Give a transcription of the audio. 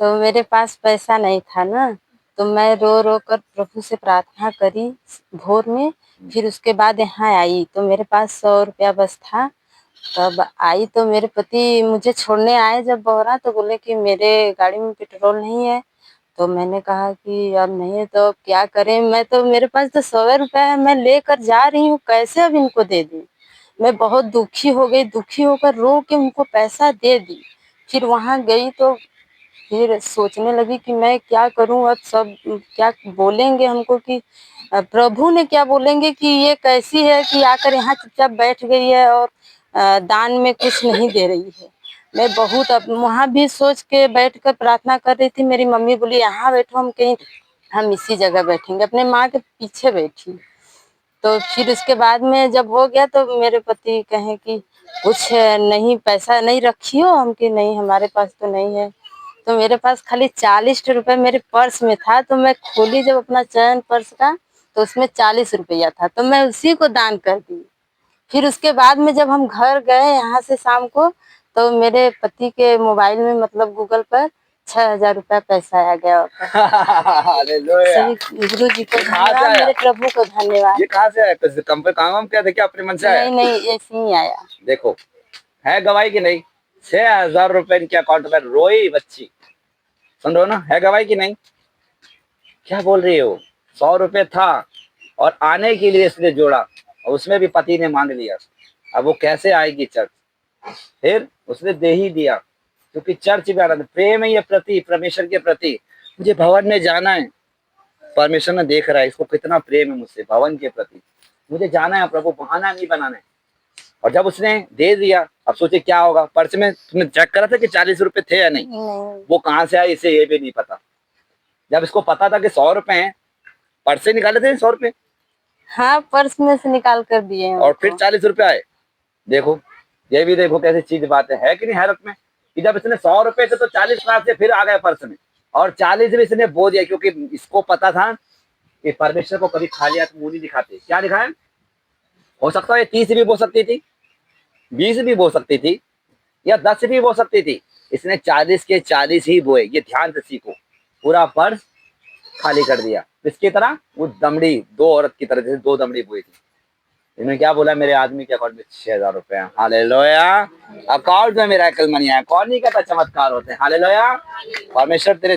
तो मेरे पास पैसा नहीं था ना, तो मैं रो रो कर प्रभु से प्रार्थना करी भोर में। फिर उसके बाद यहाँ आई तो मेरे पास 100 रुपया बस था। तब आई तो मेरे पति मुझे छोड़ने आए जब बहरा, तो बोले कि मेरे गाड़ी में पेट्रोल नहीं है। तो मैंने कहा कि अब नहीं है तो अब क्या करें, मैं तो मेरे पास तो 100 रुपया है, मैं लेकर जा रही हूँ, कैसे अब इनको दे दूँ। मैं बहुत दुखी हो गई, दुखी होकर रो के उनको पैसा दे दी। फिर वहाँ गई तो फिर सोचने लगी कि मैं क्या करूं, अब सब क्या बोलेंगे हमको कि प्रभु ने क्या बोलेंगे कि ये कैसी है कि आकर यहाँ चुपचाप बैठ गई है और दान में कुछ नहीं दे रही है। मैं बहुत अब वहाँ भी सोच के बैठ कर प्रार्थना कर रही थी। मेरी मम्मी बोली यहाँ बैठो, हम कहीं हम इसी जगह बैठेंगे, अपने माँ के पीछे बैठी। तो फिर उसके बाद में जब हो गया तो मेरे पति कहे कि कुछ नहीं, पैसा नहीं रखी हो हम, कि नहीं हमारे पास तो नहीं है। तो मेरे पास खाली 40 रुपए मेरे पर्स में था। तो मैं खोली जब अपना चैन पर्स का, तो उसमें 40 रुपया था, तो मैं उसी को दान कर दी। फिर उसके बाद में जब हम घर गए यहाँ से शाम को, तो मेरे पति के मोबाइल में मतलब गूगल पर 6,000 रुपया पैसा आ गया वापस। हालेलुया। सभी गुरु जी को ये कहाँ से धन्यवाद, आया? मेरे प्रभु को धन्यवाद। ये कहाँ से आया? किसी काम पे काम किया था क्या? अपने मन से आया? नहीं नहीं, ऐसे ही आया। देखो, है गवाही की नहीं? 6,000 रुपए इनके अकाउंट में। रोई बच्ची, सुन रहे हो ना? है गवाही की नहीं? क्या बोल रही हो? 100 रुपए था और आने के लिए इसने जोड़ा, और उसमें भी पति ने मांग लिया। अब वो कैसे आएगी चर्च? फिर उसने दे ही दिया, क्योंकि चर्च भी आना था। प्रेम है ये प्रति परमेश्वर के प्रति। मुझे भवन में जाना है, परमेश्वर ने देख रहा है इसको कितना प्रेम है मुझसे भवन के प्रति। मुझे जाना है प्रभु, बहाना नहीं बनाना है। और जब उसने दे दिया, अब सोचे क्या होगा। पर्स में तुमने चेक करा था कि 40 रुपए थे या नहीं? नहीं। वो कहाँ से आए इसे ये भी नहीं पता। जब इसको पता था कि 100 रुपए हैं, पर्स से निकाले थे 100 रुपए, हाँ, पर्स में से निकाल कर दिए हैं और फिर उनको। 40 रुपए आए। देखो, ये भी देखो कैसी चीज बात है कि नहीं हैरत में, कि जब इसने 100 रुपए थे तो 40 कहाँ से फिर आ गए पर्स में, और 40 भी इसने बो दिया, क्योंकि इसको पता था कि परमेश्वर को कभी खाली हाथ मुंह नहीं दिखाते। क्या दिखाया? हो सकता है 30 भी बो सकती थी, 20 भी बो सकती थी, या 10 भी बो सकती थी। इसने 40 के 40 ही बोए। ये ध्यान से सीखो। पूरा पर्स खाली कर दिया। किसकी तरह? वो दमड़ी, दो औरत की तरह, जैसे 2 दमड़ी बोई थी। इन्होंने क्या बोला? मेरे आदमी के अकाउंट में 6,000 रुपए हैं। हालेलुया। अकाउंट में मिरेकल मनी है। कौन नहीं कहता चमत्कार होते हैं? हालेलुया। परमेश्वर तेरे